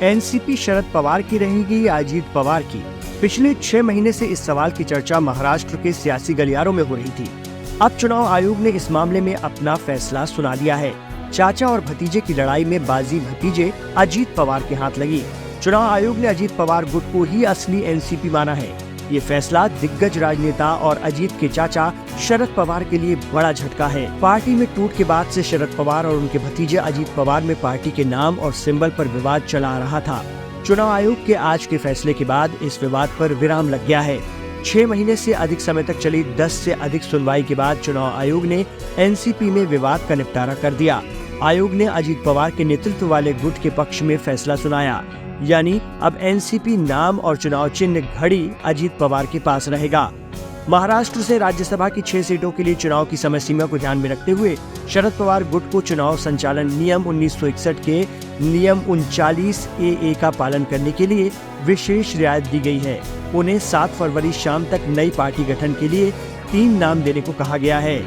NCP Sharad Pawar की रहेगी या अजीत पवार की? पिछले 6 महीने से इस सवाल की चर्चा महाराष्ट्र के सियासी गलियारों में हो रही थी। अब चुनाव आयोग ने इस मामले में अपना फैसला सुना दिया है। चाचा और भतीजे की लड़ाई में बाजी भतीजे अजीत पवार के हाथ लगी। चुनाव आयोग ने अजीत पवार गुट को ही असली एनसीपी माना है। ये फैसला दिग्गज राजनेता और अजीत के चाचा शरद पवार के लिए बड़ा झटका है। पार्टी में टूट के बाद से शरद पवार और उनके भतीजे अजीत पवार में पार्टी के नाम और सिंबल पर विवाद चला आ रहा था। चुनाव आयोग के आज के फैसले के बाद इस विवाद पर विराम लग गया है। 6 महीने से अधिक समय तक चली 10 से अधिक सुनवाई के बाद चुनाव आयोग ने एनसीपी में विवाद का निपटारा कर दिया। आयोग ने अजीत पवार के नेतृत्व वाले गुट के पक्ष में फैसला सुनाया, यानी अब एनसीपी नाम और चुनाव चिन्ह घड़ी अजीत पवार के पास रहेगा। महाराष्ट्र से राज्यसभा की 6 सीटों के लिए चुनाव की समय सीमा को ध्यान में रखते हुए शरद पवार गुट को चुनाव संचालन नियम 1961 के नियम 39 AA का पालन करने के लिए विशेष रियायत दी गई है। उन्हें 7 फरवरी शाम तक नई पार्टी गठन के लिए 3 नाम देने को कहा गया है।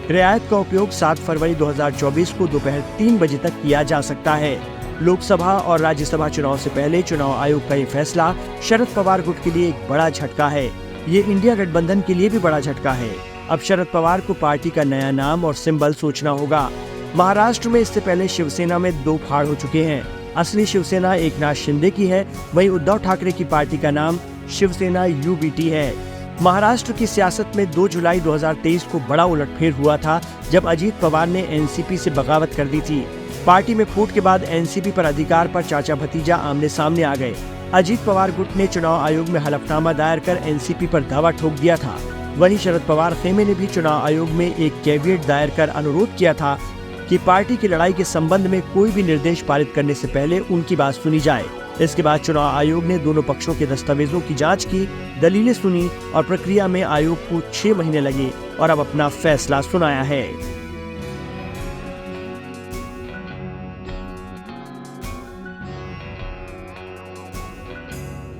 रियायत का उपयोग 7 फरवरी 2024 को दोपहर 3 बजे तक किया जा सकता है। लोकसभा और राज्यसभा चुनाव से पहले चुनाव आयोग का ये फैसला शरद पवार गुट के लिए एक बड़ा झटका है। ये इंडिया गठबंधन के लिए भी बड़ा झटका है। अब शरद पवार को पार्टी का नया नाम और सिंबल सोचना होगा। महाराष्ट्र में इससे पहले शिवसेना में 2 फाड़ हो चुके हैं। असली शिवसेना एकनाथ शिंदे की है, वहीं उद्धव ठाकरे की पार्टी का नाम शिवसेना UBT है। महाराष्ट्र की सियासत में 2 जुलाई 2023 को बड़ा उलटफेर हुआ था, जब अजीत पवार ने एनसीपी से बगावत कर दी थी। पार्टी में फूट के बाद एनसीपी पर अधिकार पर चाचा भतीजा आमने सामने आ गए। अजीत पवार गुट ने चुनाव आयोग में हलफनामा दायर कर एनसीपी पर दावा ठोक दिया था। वहीं शरद पवार खेमे ने भी चुनाव आयोग में एक कैविएट दायर कर अनुरोध किया था कि पार्टी की लड़ाई के संबंध में कोई भी निर्देश पारित करने से पहले उनकी बात सुनी जाए। इसके बाद चुनाव आयोग ने दोनों पक्षों के दस्तावेजों की जांच की, दलीलें सुनी और प्रक्रिया में आयोग को 6 महीने लगे और अब अपना फैसला सुनाया है।